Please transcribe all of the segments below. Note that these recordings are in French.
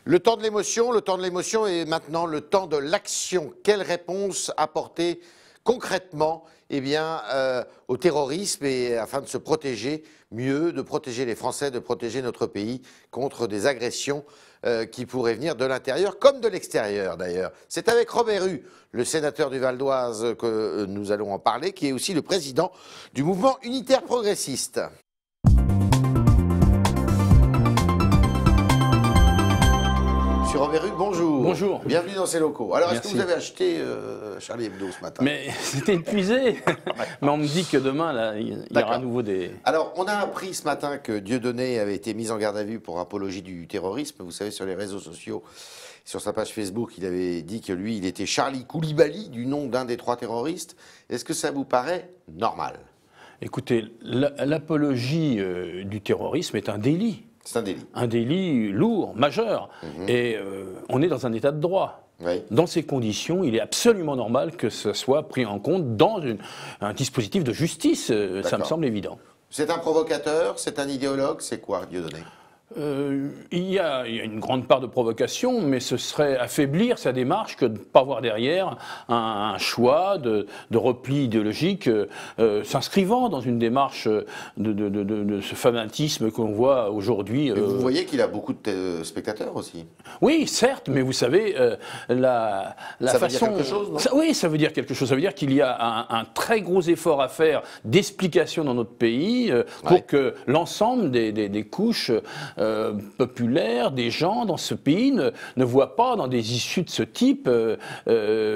Le temps de l'émotion est maintenant le temps de l'action. Quelle réponse apporter concrètement au terrorisme et afin de se protéger mieux, de protéger les Français, de protéger notre pays contre des agressions qui pourraient venir de l'intérieur comme de l'extérieur d'ailleurs. C'est avec Robert Hue, le sénateur du Val d'Oise, que nous allons en parler, qui est aussi le président du mouvement unitaire progressiste. Monsieur Robert Hue, bonjour. Bonjour. Bienvenue dans ces locaux. Alors, est-ce que vous avez acheté Charlie Hebdo ce matin? Mais c'était épuisé. Mais on me dit que demain, là, il y aura à nouveau des... Alors, on a appris ce matin que Dieudonné avait été mis en garde à vue pour apologie du terrorisme. Vous savez, sur les réseaux sociaux, sur sa page Facebook, il avait dit que lui, il était Charlie Koulibaly, du nom d'un des 3 terroristes. Est-ce que ça vous paraît normal? Écoutez, l'apologie du terrorisme est un délit. C'est un délit. Un délit lourd, majeur. Et on est dans un état de droit. Oui. Dans ces conditions, il est absolument normal que ce soit pris en compte dans un dispositif de justice. Ça me semble évident. C'est un provocateur, c'est un idéologue, c'est quoi Dieudonné? Il y a une grande part de provocation, mais ce serait affaiblir sa démarche que de ne pas voir derrière un choix de repli idéologique s'inscrivant dans une démarche de ce fanatisme qu'on voit aujourd'hui. Vous voyez qu'il a beaucoup de spectateurs aussi. Oui, certes, mais vous savez, la ça façon... veut dire quelque chose, non? Oui, ça veut dire quelque chose. Ça veut dire qu'il y a un très gros effort à faire d'explication dans notre pays pour que l'ensemble des couches populaires, des gens dans ce pays ne voient pas dans des issues de ce type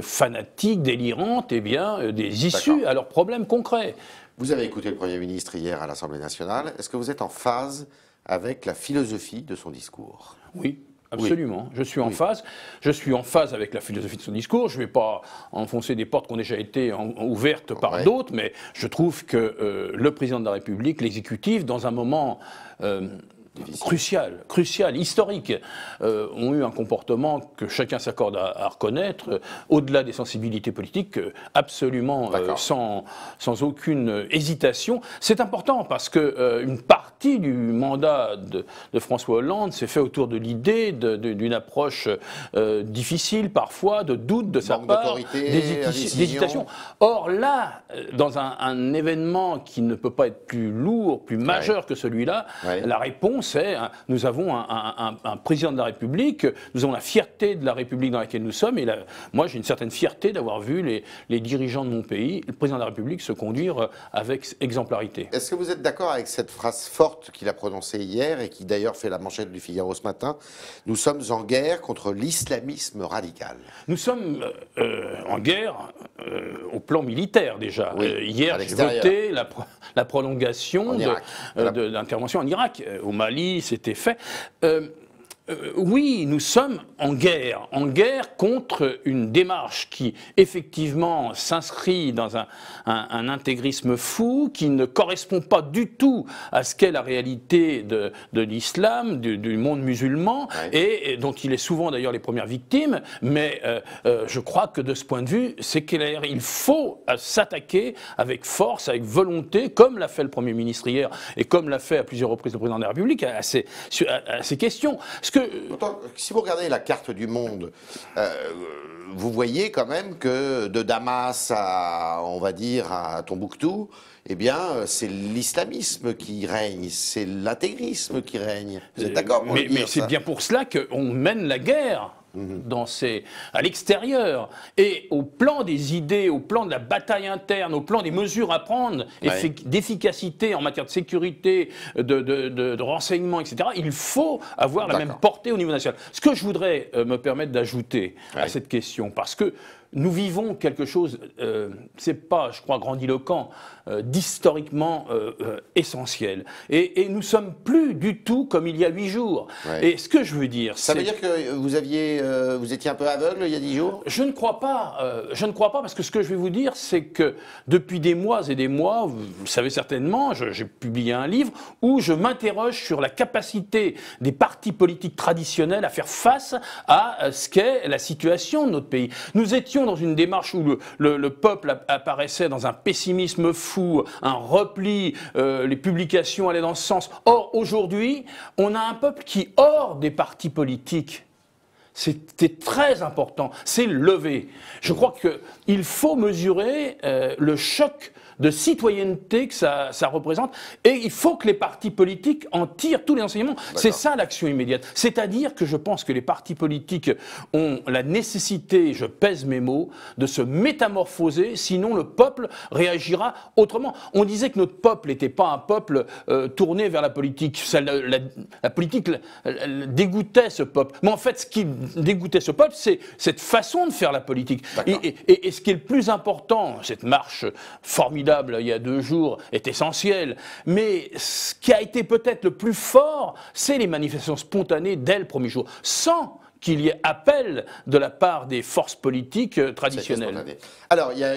fanatiques, délirantes, des issues à leurs problèmes concrets. Vous avez écouté le Premier ministre hier à l'Assemblée nationale. Est-ce que vous êtes en phase avec la philosophie de son discours? Oui. Absolument, je suis en phase. Je suis en phase avec la philosophie de son discours. Je ne vais pas enfoncer des portes qui ont déjà été ouvertes par d'autres, mais je trouve que le président de la République, l'exécutif, dans un moment crucial, historique, ont eu un comportement que chacun s'accorde à reconnaître, au-delà des sensibilités politiques, absolument sans aucune hésitation. C'est important parce que une partie du mandat de François Hollande s'est fait autour de l'idée d'une approche difficile parfois, de doute de sa part, d'hésitation. Or là, dans un événement qui ne peut pas être plus lourd, plus majeur que celui-là, la réponse est, nous avons un président de la République, nous avons la fierté de la République dans laquelle nous sommes, et moi j'ai une certaine fierté d'avoir vu les dirigeants de mon pays, le président de la République, se conduire avec exemplarité. Est-ce que vous êtes d'accord avec cette phrase forte qu'il a prononcée hier et qui d'ailleurs fait la manchette du Figaro ce matin? Nous sommes en guerre contre l'islamisme radical. Nous sommes en guerre au plan militaire déjà. Hier j'ai voté la prolongation de l'intervention en Irak. Au Mali, c'était fait. Oui, nous sommes en guerre contre une démarche qui, effectivement, s'inscrit dans un intégrisme fou, qui ne correspond pas du tout à ce qu'est la réalité de l'islam, du monde musulman, et dont il est souvent d'ailleurs les premières victimes. Mais je crois que de ce point de vue, c'est clair, il faut s'attaquer avec force, avec volonté, comme l'a fait le Premier ministre hier, et comme l'a fait à plusieurs reprises le Président de la République, à ces questions. Pourtant, si vous regardez la carte du monde, vous voyez quand même que de Damas à, on va dire, à Tombouctou, eh bien, c'est l'islamisme qui règne, c'est l'intégrisme qui règne. Vous êtes d'accord pour le dire, mais c'est bien pour cela qu'on mène la guerre. À l'extérieur, et au plan des idées, au plan de la bataille interne, au plan des mesures à prendre, d'efficacité en matière de sécurité, de renseignement, etc., il faut avoir la même portée au niveau national. Ce que je voudrais me permettre d'ajouter à cette question, parce que nous vivons quelque chose, c'est pas, je crois, grandiloquent, d'historiquement essentiel. Et nous sommes plus du tout comme il y a 8 jours. Et ce que je veux dire, ça veut dire que vous étiez un peu aveugle il y a 10 jours? Je ne crois pas. Je ne crois pas, parce que ce que je vais vous dire, c'est que depuis des mois et des mois, vous le savez certainement, j'ai publié un livre où je m'interroge sur la capacité des partis politiques traditionnels à faire face à ce qu'est la situation de notre pays. Nous étions dans une démarche où le peuple apparaissait dans un pessimisme fou, un repli, les publications allaient dans ce sens. Or, aujourd'hui, on a un peuple qui, hors des partis politiques, C'était très important, c'est levé. Je crois qu'il faut mesurer le choc de citoyenneté que ça représente, et il faut que les partis politiques en tirent tous les enseignements. C'est ça l'action immédiate. C'est-à-dire que je pense que les partis politiques ont la nécessité, je pèse mes mots, de se métamorphoser, sinon le peuple réagira autrement. On disait que notre peuple n'était pas un peuple tourné vers la politique. La politique dégoûtait ce peuple. Mais en fait, ce qui dégoûtait ce peuple, c'est cette façon de faire la politique. Et ce qui est le plus important, cette marche formidable il y a 2 jours, est essentielle. Mais ce qui a été peut-être le plus fort, c'est les manifestations spontanées dès le premier jour, sans qu'il y ait appel de la part des forces politiques traditionnelles. Alors, il y a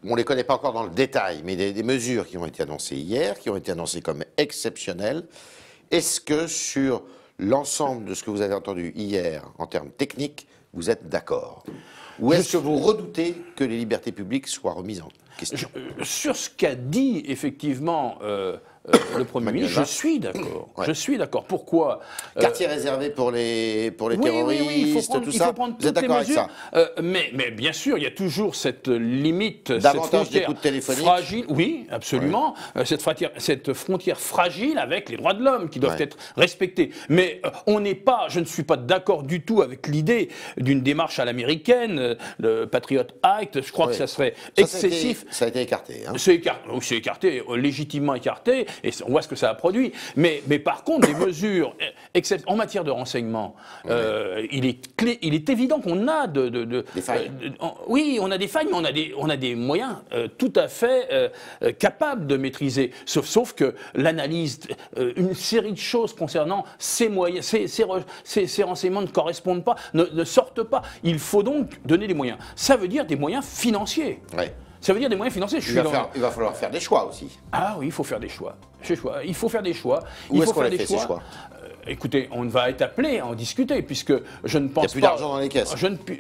on ne les connaît pas encore dans le détail, mais des mesures qui ont été annoncées hier, qui ont été annoncées comme exceptionnelles. Est-ce que sur l'ensemble de ce que vous avez entendu hier, en termes techniques, vous êtes d'accord? Ou est-ce que vous redoutez que les libertés publiques soient remises en question? Sur ce qu'a dit effectivement le Premier ministre, je suis d'accord. Ouais. Je suis d'accord. Pourquoi? Quartier réservé pour les terroristes, il faut prendre toutes les mesures. Mais bien sûr, il y a toujours cette limite, davantage cette frontière fragile. Oui, absolument. Ouais. Cette frontière fragile avec les droits de l'homme qui doivent être respectés. Mais je ne suis pas d'accord du tout avec l'idée d'une démarche à l'américaine, le Patriot Act. Je crois que ça serait excessif. Ça a été écarté. Hein. C'est écarté, légitimement écarté. Et on voit ce que ça a produit. Mais par contre, les mesures, en matière de renseignement, il est évident qu'on a des failles. Oui, on a des failles, mais on a des moyens tout à fait capables de maîtriser. Sauf que l'analyse, une série de choses concernant ces moyens, ces renseignements ne correspondent pas, ne sortent pas. Il faut donc donner des moyens. Ça veut dire des moyens financiers. Ouais. Ça veut dire des moyens financiers. Il va falloir faire des choix aussi. Ah oui, il faut faire des choix. Il faut faire des choix. Où est-ce qu'on les fait, ces choix? Écoutez, on va être appelé à en discuter, puisque je ne pense pas... Il n'y a plus d'argent dans les caisses.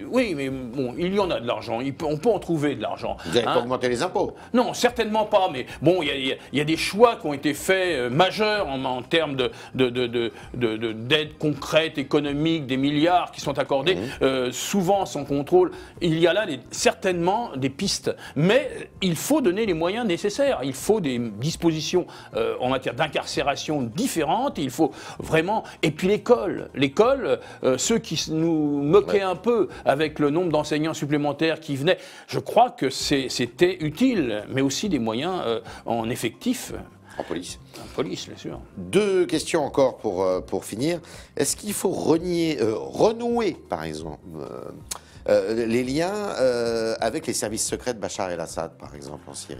Oui, mais bon, il y en a de l'argent. On peut en trouver de l'argent. Vous n'allez pas augmenter les impôts? Non, certainement pas. Mais bon, il y a des choix qui ont été faits majeurs en termes d'aide concrète, économique, des milliards qui sont accordés, souvent sans contrôle. Il y a là certainement des pistes. Mais il faut donner les moyens nécessaires. Il faut des dispositions en matière d'incarcération différentes. Il faut vraiment... Et puis l'école, ceux qui nous moquaient un peu avec le nombre d'enseignants supplémentaires qui venaient, je crois que c'était utile, mais aussi des moyens en effectif. En police. En police, bien sûr. 2 questions encore pour finir. Est-ce qu'il faut renouer, par exemple, les liens avec les services secrets de Bachar el-Assad, par exemple, en Syrie?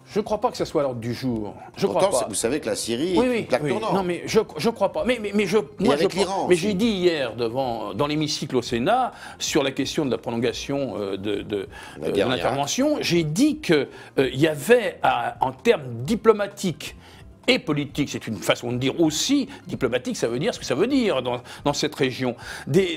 Je ne crois pas que ça soit à l'ordre du jour. Pourtant, vous savez que la Syrie est une plaque tournante. Non, mais je ne crois pas. Mais j'ai dit hier dans l'hémicycle au Sénat, sur la question de la prolongation de l'intervention, j'ai dit qu'il y avait, en termes diplomatiques et politique, c'est une façon de dire aussi, diplomatique, ça veut dire ce que ça veut dire dans cette région. Des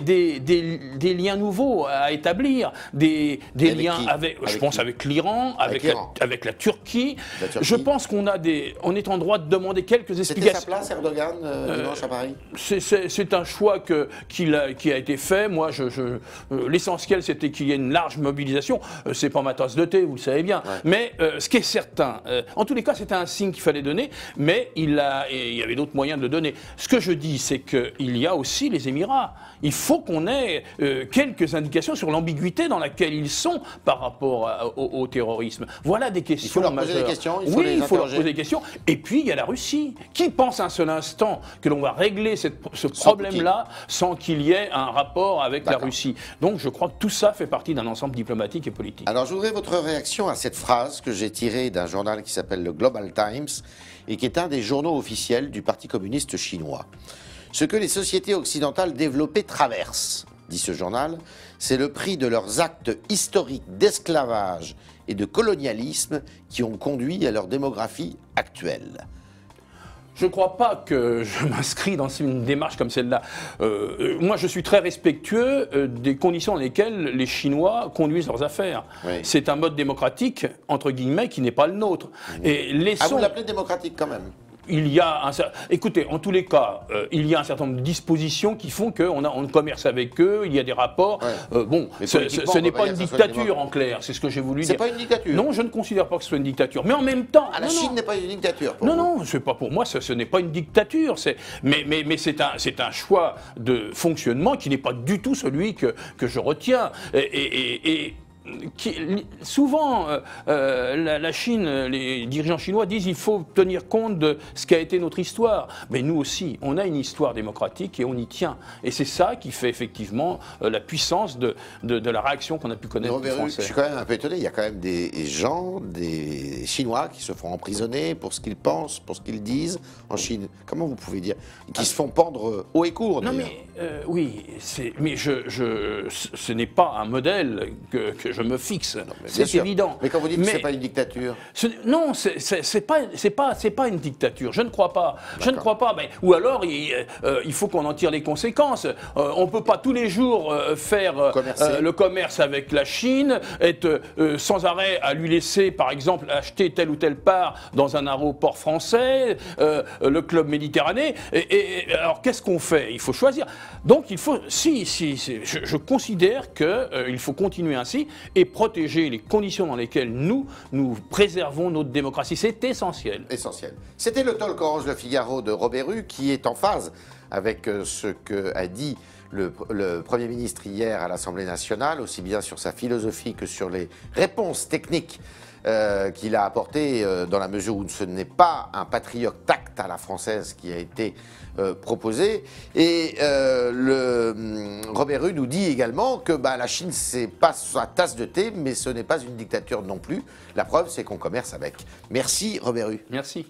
liens nouveaux à établir, des liens avec avec l'Iran, avec la Turquie. Je pense qu'on est en droit de demander quelques explications. C'était sa place, Erdogan, dimanche à Paris? C'est un choix qui a été fait. Moi, l'essentiel, c'était qu'il y ait une large mobilisation. C'est pas ma tasse de thé, vous le savez bien. Ouais. Mais ce qui est certain, en tous les cas, c'était un signe qu'il fallait donner. Mais il y avait d'autres moyens de le donner. Ce que je dis, c'est qu'il y a aussi les Émirats. Il faut qu'on ait quelques indications sur l'ambiguïté dans laquelle ils sont par rapport au terrorisme. Voilà des questions. Il faut leur poser des questions. Il faut leur poser des questions. Et puis, il y a la Russie. Qui pense un seul instant que l'on va régler ce problème-là sans qu'il y ait un rapport avec la Russie? Donc, je crois que tout ça fait partie d'un ensemble diplomatique et politique. Alors, je voudrais votre réaction à cette phrase que j'ai tirée d'un journal qui s'appelle le Global Times et qui est un des journaux officiels du Parti communiste chinois. Ce que les sociétés occidentales développées traversent, dit ce journal, c'est le prix de leurs actes historiques d'esclavage et de colonialisme qui ont conduit à leur démographie actuelle. Je ne crois pas que je m'inscris dans une démarche comme celle-là. Moi, je suis très respectueux des conditions dans lesquelles les Chinois conduisent leurs affaires. Oui. C'est un mode démocratique, entre guillemets, qui n'est pas le nôtre. Et vous l'appelez démocratique quand même? il y a écoutez, en tous les cas, il y a un certain nombre de dispositions qui font qu'on commerce avec eux, il y a des rapports. Bon, ce n'est pas une dictature en clair, c'est ce que j'ai voulu dire. C'est pas une dictature. Non, je ne considère pas que ce soit une dictature. Mais en même temps, la Chine n'est pas une dictature. Non, c'est pas pour moi. Ce n'est pas une dictature. Mais c'est un choix de fonctionnement qui n'est pas du tout celui que je retiens. Souvent, la Chine, les dirigeants chinois disent qu'il faut tenir compte de ce qu'a été notre histoire. Mais nous aussi, on a une histoire démocratique et on y tient. Et c'est ça qui fait effectivement la puissance de la réaction qu'on a pu connaître des Français. Je suis quand même un peu étonné. Il y a quand même des gens, des Chinois qui se font emprisonner pour ce qu'ils pensent, pour ce qu'ils disent en Chine. Comment vous pouvez dire? Qui se font pendre haut et court. Non mais oui, mais ce n'est pas un modèle que je me fixe, c'est évident. Mais quand vous dites que c'est pas une dictature, non, c'est pas une dictature. Je ne crois pas. Je ne crois pas. Mais, ou alors il faut qu'on en tire les conséquences. On peut pas tous les jours faire le commerce avec la Chine, être sans arrêt à lui laisser, par exemple, acheter telle ou telle part dans un aéroport français, le club Méditerranée. Et alors qu'est-ce qu'on fait? Il faut choisir. Donc il faut, je considère qu'il faut continuer ainsi et protéger les conditions dans lesquelles nous préservons notre démocratie. C'est essentiel. Essentiel. C'était le talk orange Le Figaro de Robert Hue qui est en phase avec ce qu'a dit le Premier ministre hier à l'Assemblée nationale, aussi bien sur sa philosophie que sur les réponses techniques qu'il a apportées, dans la mesure où ce n'est pas un Patriot Act à la française qui a été proposé. Et Robert Hue nous dit également que la Chine, c'est pas sa tasse de thé, mais ce n'est pas une dictature non plus. La preuve, c'est qu'on commerce avec. Merci Robert Hue. Merci.